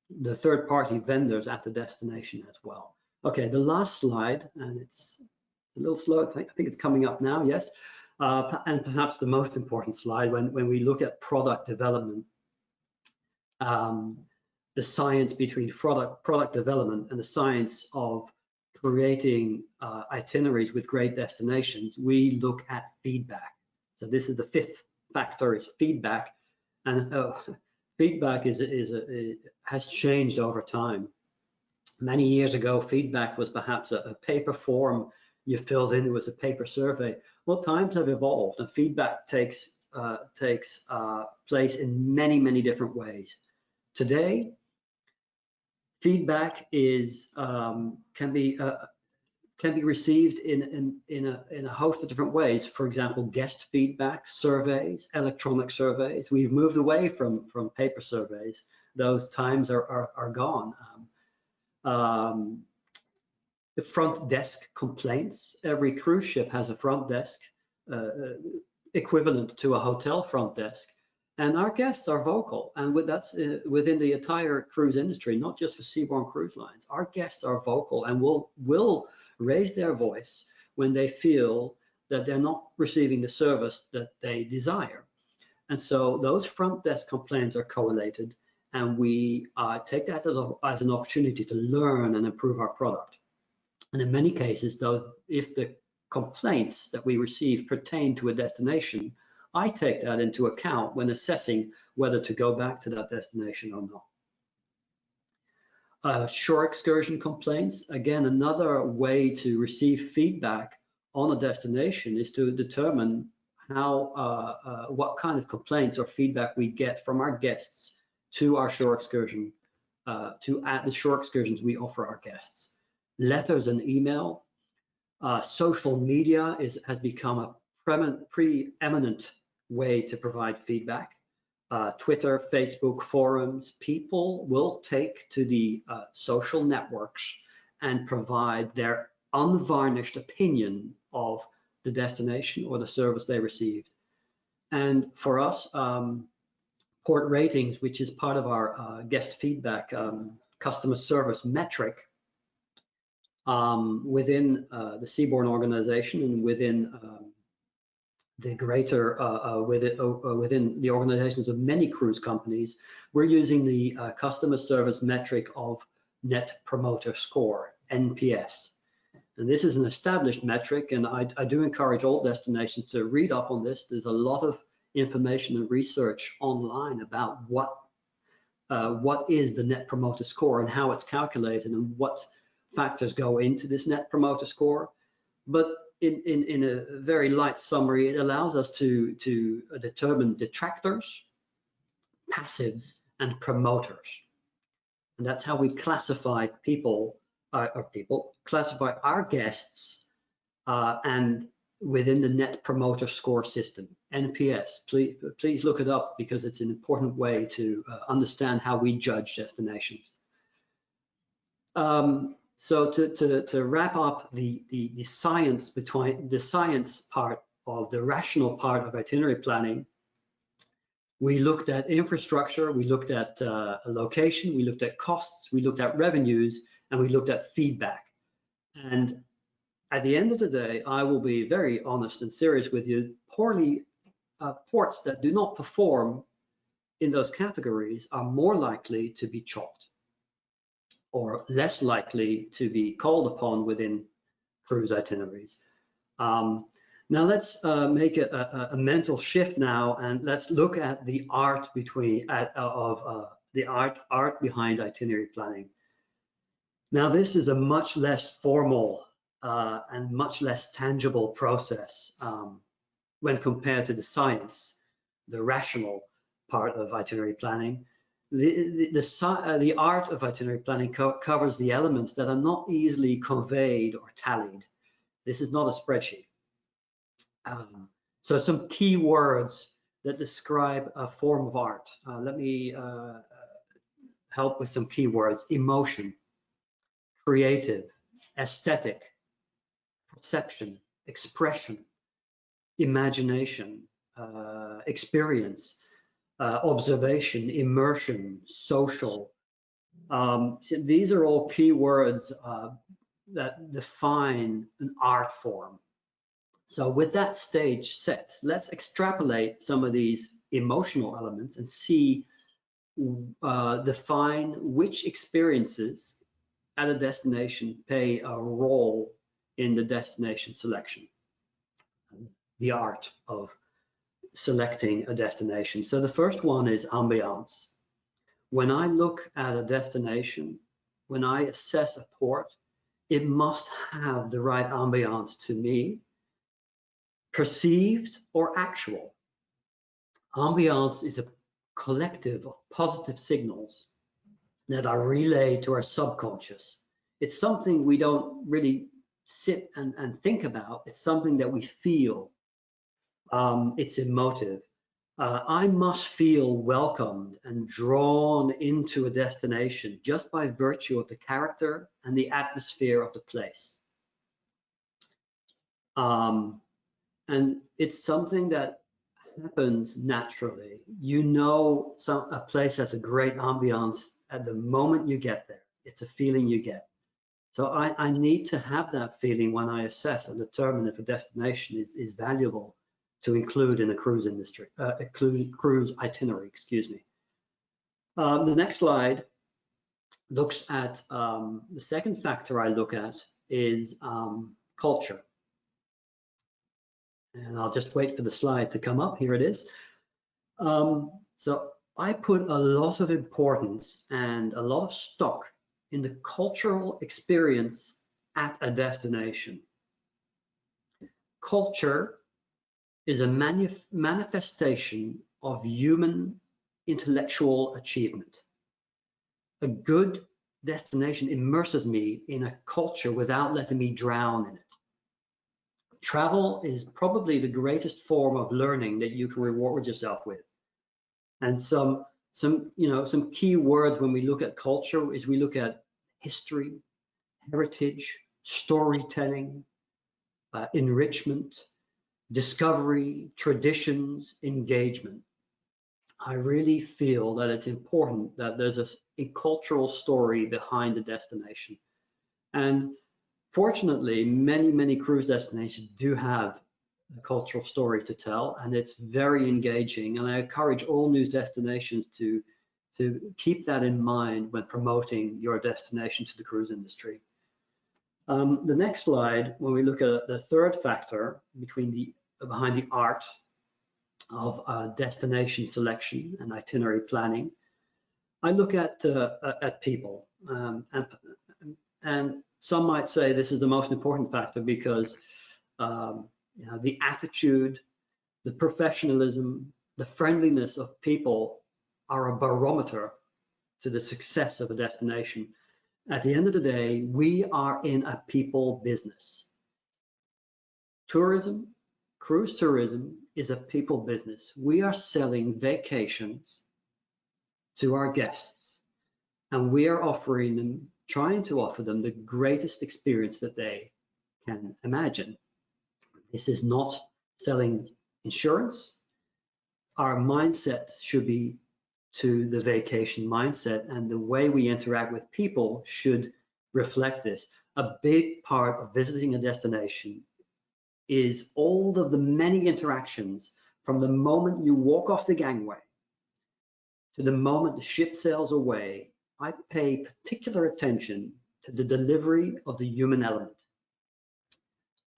vendors at the destination as well. Okay, the last slide, and it's a little slow. I think it's coming up now, yes. And perhaps the most important slide when we look at product development, the science between product development and the science of creating itineraries with great destinations, we look at feedback. So this is the fifth factor, is feedback. And feedback has changed over time. Many years ago, feedback was perhaps a paper form you filled in. It was a paper survey. Well, times have evolved, and feedback takes place in many different ways. Today, feedback can be received in a host of different ways. For example, guest feedback, surveys, electronic surveys. We've moved away from paper surveys. Those times are gone. The front desk complaints. Every cruise ship has a front desk equivalent to a hotel front desk. And our guests are vocal, and that's within the entire cruise industry, not just for Seabourne Cruise Lines. Our guests are vocal and will raise their voice when they feel that they're not receiving the service that they desire. And so those front desk complaints are collated, and we take that as an opportunity to learn and improve our product. And in many cases, if the complaints that we receive pertain to a destination, I take that into account when assessing whether to go back to that destination or not. Shore excursion complaints, again, another way to receive feedback on a destination is to determine what kind of complaints or feedback we get from our guests to our shore excursion, at the shore excursions we offer our guests. Letters and email, social media has become a preeminent way to provide feedback. Twitter, Facebook, forums, people will take to the social networks and provide their unvarnished opinion of the destination or the service they received. And for us, port ratings, which is part of our guest feedback customer service metric within the Seabourne organization and within the greater within the organizations of many cruise companies, we're using the customer service metric of Net Promoter Score, NPS. And this is an established metric, and I do encourage all destinations to read up on this. There's a lot of information and research online about what is the Net Promoter Score and how it's calculated and what factors go into this Net Promoter Score. But in a very light summary, it allows us to determine detractors, passives, and promoters. And that's how we classify classify our guests and within the Net Promoter Score system, NPS. Please look it up because it's an important way to understand how we judge destinations. So to wrap up the science between the science part of the rational part of itinerary planning, we looked at infrastructure, we looked at location, we looked at costs, we looked at revenues, and we looked at feedback. And at the end of the day, I will be very honest and serious with you. Ports that do not perform in those categories are more likely to be chopped or less likely to be called upon within cruise itineraries. Now let's make a mental shift now, and let's look at the art behind itinerary planning. Now this is a much less formal and much less tangible process when compared to the science, the rational part of itinerary planning. The art of itinerary planning covers the elements that are not easily conveyed or tallied. This is not a spreadsheet. So some key words that describe a form of art. Let me help with some key words: emotion, creative, aesthetic, perception, expression, imagination, experience, observation, immersion, social. So these are all key words that define an art form. So with that stage set, let's extrapolate some of these emotional elements and see, define which experiences at a destination play a role in the destination selection, the art of selecting a destination. So the first one is ambiance. When I look at a destination, when I assess a port, it must have the right ambiance to me, perceived or actual. Ambiance is a collective of positive signals that are relayed to our subconscious. It's something we don't really sit and think about. It's something that we feel. It's emotive. I must feel welcomed and drawn into a destination just by virtue of the character and the atmosphere of the place. And it's something that happens naturally. You know, a place has a great ambiance at the moment you get there. It's a feeling you get. So I need to have that feeling when I assess and determine if a destination is valuable to include in a cruise industry, cruise itinerary, excuse me. The next slide looks at, the second factor I look at is culture. And I'll just wait for the slide to come up. Here it is. So I put a lot of importance and a lot of stock in the cultural experience at a destination. Culture is a manifestation of human intellectual achievement. A good destination immerses me in a culture without letting me drown in it. Travel is probably the greatest form of learning that you can reward yourself with. And some key words when we look at culture is we look at history, heritage, storytelling, enrichment, discovery, traditions, engagement. I really feel that it's important that there's a cultural story behind the destination. And fortunately, many cruise destinations do have a cultural story to tell, and it's very engaging. And I encourage all new destinations to keep that in mind when promoting your destination to the cruise industry. The next slide, when we look at the third factor behind the art of destination selection and itinerary planning, I look at people, and some might say this is the most important factor because the attitude, the professionalism, the friendliness of people are a barometer to the success of a destination. At the end of the day, we are in a people business. Tourism, cruise tourism, is a people business. We are selling vacations to our guests, and we are trying to offer them the greatest experience that they can imagine. This is not selling insurance. Our mindset should be to the vacation mindset, and the way we interact with people should reflect this. A big part of visiting a destination is all of the many interactions from the moment you walk off the gangway to the moment the ship sails away. I pay particular attention to the delivery of the human element.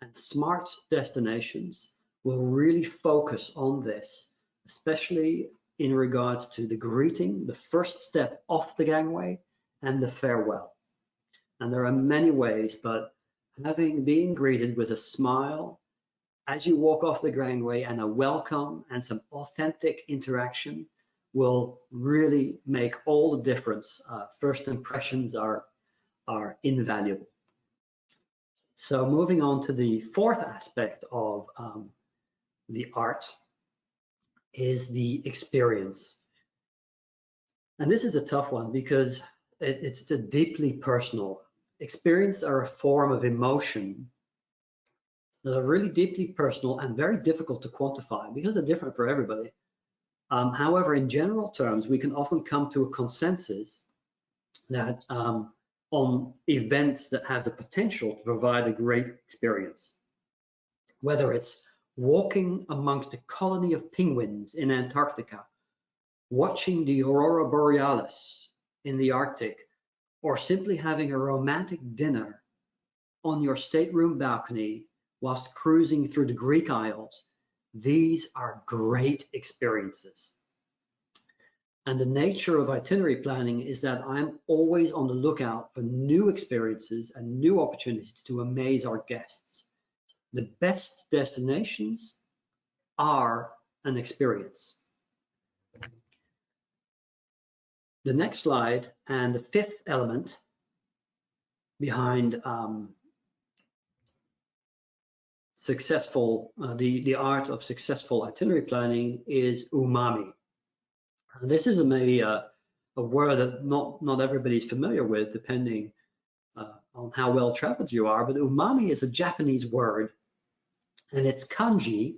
And smart destinations will really focus on this, especially in regards to the greeting, the first step off the gangway, and the farewell. And there are many ways, but being greeted with a smile as you walk off the gangway and a welcome and some authentic interaction will really make all the difference. First impressions are invaluable. So moving on to the fourth aspect of the art is the experience. And this is a tough one because it's deeply personal. Experience are a form of emotion that are really deeply personal and very difficult to quantify because they're different for everybody. However, in general terms, we can often come to a consensus that on events that have the potential to provide a great experience, whether it's walking amongst a colony of penguins in Antarctica, watching the aurora borealis in the Arctic, or simply having a romantic dinner on your stateroom balcony whilst cruising through the Greek Isles. These are great experiences. And the nature of itinerary planning is that I'm always on the lookout for new experiences and new opportunities to amaze our guests. The best destinations are an experience. The next slide and the fifth element behind the art of successful itinerary planning is umami. And this is maybe a word that not everybody's familiar with, depending on how well traveled you are, but umami is a Japanese word, and its kanji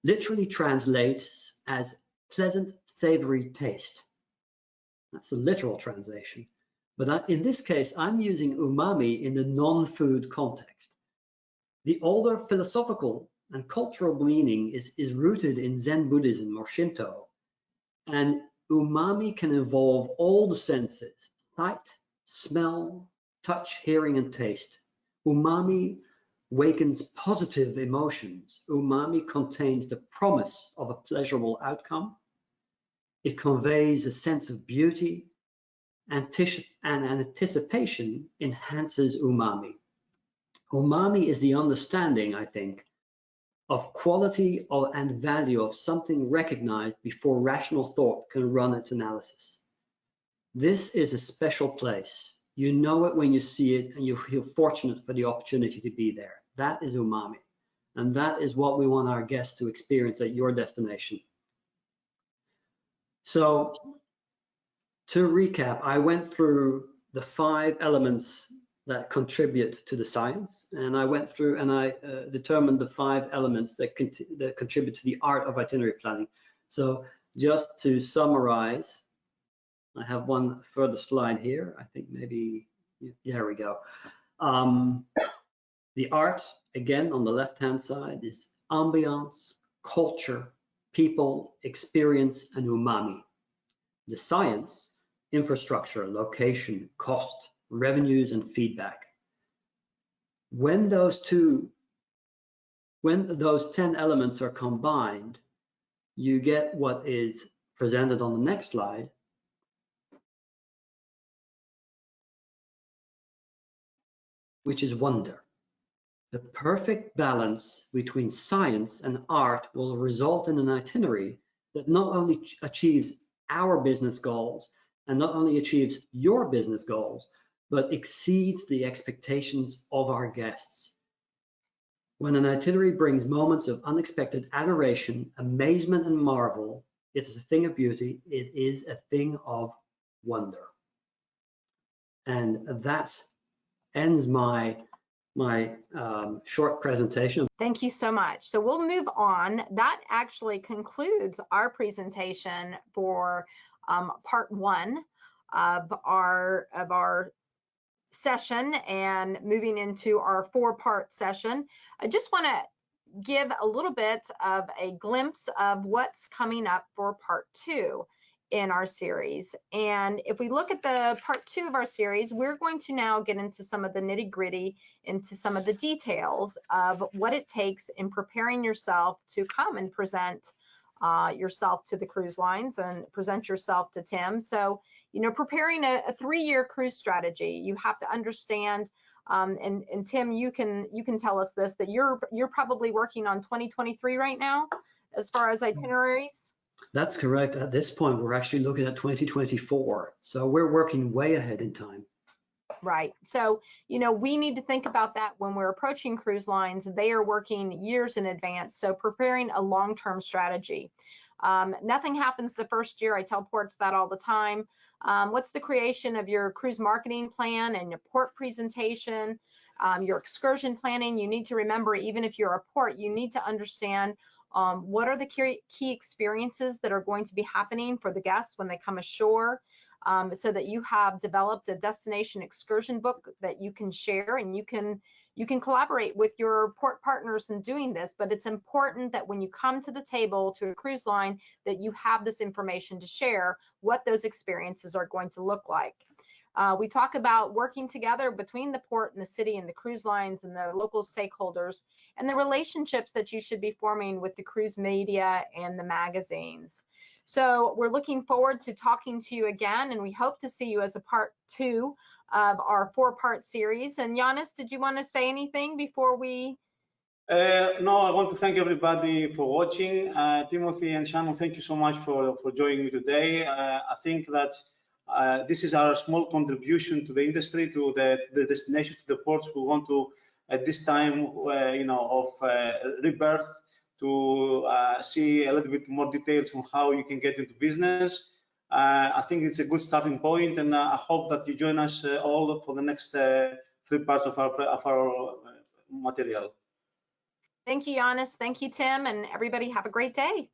literally translates as pleasant, savory taste. That's a literal translation. But in this case, I'm using umami in the non-food context. The older philosophical and cultural meaning is rooted in Zen Buddhism or Shinto. And umami can involve all the senses: sight, smell, touch, hearing, and taste. Umami wakens positive emotions. Umami contains the promise of a pleasurable outcome. It conveys a sense of beauty, and anticipation enhances umami. Umami is the understanding, I think, of quality and value of something recognized before rational thought can run its analysis. This is a special place. You know it when you see it, and you feel fortunate for the opportunity to be there. That is umami, and that is what we want our guests to experience at your destination. So to recap, I went through the 5 elements that contribute to the science, and I went through and I determined the 5 elements that contribute to the art of itinerary planning. So just to summarize, I have one further slide here. I think maybe, there we go. The art, again, on the left-hand side is ambience, culture, people, experience, and umami. The science, infrastructure, location, cost, revenues, and feedback. When those 10 elements are combined, you get what is presented on the next slide, which is wonder. The perfect balance between science and art will result in an itinerary that not only achieves our business goals and not only achieves your business goals, but exceeds the expectations of our guests. When an itinerary brings moments of unexpected adoration, amazement, and marvel, it is a thing of beauty. It is a thing of wonder. And that ends my short presentation. Thank you so much. So we'll move on. That actually concludes our presentation for part 1 of our session, and moving into our 4-part session. I just want to give a little bit of a glimpse of what's coming up for part 2 in our series. And if we look at the part 2 of our series, we're going to now get into some of the nitty-gritty, into some of the details of what it takes in preparing yourself to come and present yourself to the cruise lines and present yourself to Tim. So, you know, preparing a 3-year cruise strategy, you have to understand, and Tim, you can tell us this, that you're probably working on 2023 right now as far as itineraries. That's correct. At this point, we're actually looking at 2024. So we're working way ahead in time. Right. So, you know, we need to think about that when we're approaching cruise lines. They are working years in advance. So preparing a long-term strategy. Nothing happens the first year. I tell ports that all the time. What's the creation of your cruise marketing plan and your port presentation, your excursion planning? You need to remember, even if you're a port, you need to understand what are the key experiences that are going to be happening for the guests when they come ashore, so that you have developed a destination excursion book that you can share, and you can collaborate with your port partners in doing this. But it's important that when you come to the table to a cruise line, that you have this information to share, what those experiences are going to look like. We talk about working together between the port and the city and the cruise lines and the local stakeholders, and the relationships that you should be forming with the cruise media and the magazines. So we're looking forward to talking to you again, and we hope to see you as a part 2 of our 4-part series. And Ioannis, did you want to say anything before we? No, I want to thank everybody for watching. Timothy and Shannon, thank you so much for joining me today. I think that this is our small contribution to the industry, to the destination, to the ports. We want to, at this time, you know, of rebirth, to see a little bit more details on how you can get into business. I think it's a good starting point, and I hope that you join us all for the next 3 parts of our material. Thank you, Ioannis. Thank you, Tim, and everybody have a great day.